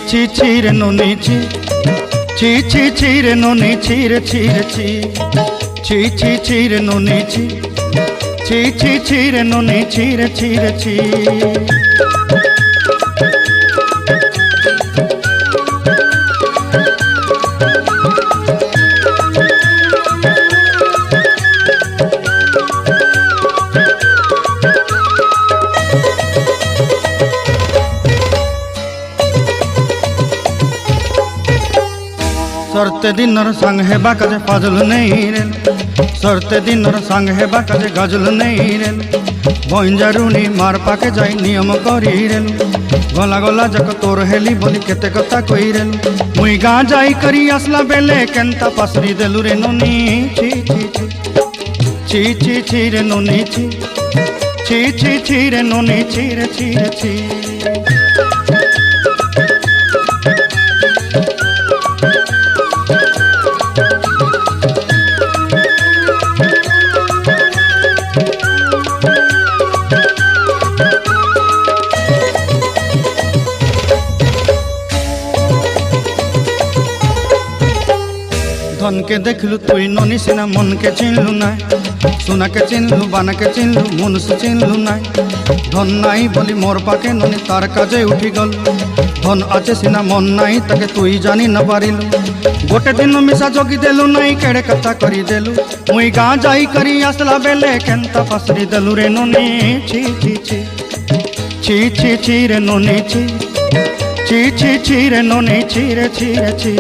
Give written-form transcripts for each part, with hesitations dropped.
ছি ছি রে ননি ছি ছি ছি ছি রে ননি ছি রে ছি রে ছি ছি ছি ছি রে ননি ছি ছি ছি ছি রে ননি ছি রে ছি রে ছি। सरते दिनर संग हेबा काजे फाजल नहीं रेल सरते दिनर संग हेबा काजे गजल नहीं रेल बंजारुनी मार पाके जाई नियम करी रेल गला गला जक तोर हेली बोली केते कथा कई रेल मुई गाँ जाई करी आसला बेले केंता पासरी देलु रे नोनी छी छी छी छी छी छी रे नोनी छी छी छी छी रे नोनी छी रे छी रे छी। धन के देखलु तुई ननी सिना मन के चिन्हलु ना सुना के चिन्हलु बाना के चिन्हलु मुनुष चिन्हलु ना धन नाई बोली मोर पाके ननी तार काजे उठी गल धन आचे सिना मन नाई ताके तुई जानी न पारिलु गोटे दिन मिसा जगी देलु नाई केड़े कथा करी देलु मुई गाँ जाई करी आसला बेले केंता पासरी देलु रे ननी छी छी छी छी छी छी रे ननी छी छी छी छी रे ननी छी रे छी रे छी।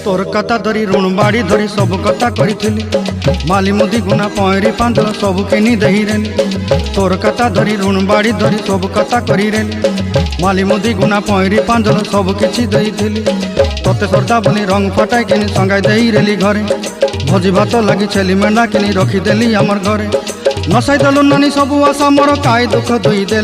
तोर कथा धरी ऋण बाड़ी धरी सब कथा करी माली मुदी गुना पहरी पांचल सब किनी दही रेली तोर कथा धरी ऋण बाड़ी धरी सब कथा करी रेली माली मुदी गुना पहरी पांचल सब किछि दही तोते सरदा बोली रंग फटाई किनी संगाई दही रेली घरे भोजी भात लगी छेली मेंढा किनी रखी देली आमर घरे नसाई देलु नानी सबु आशा मोर काई दुख दुई देल।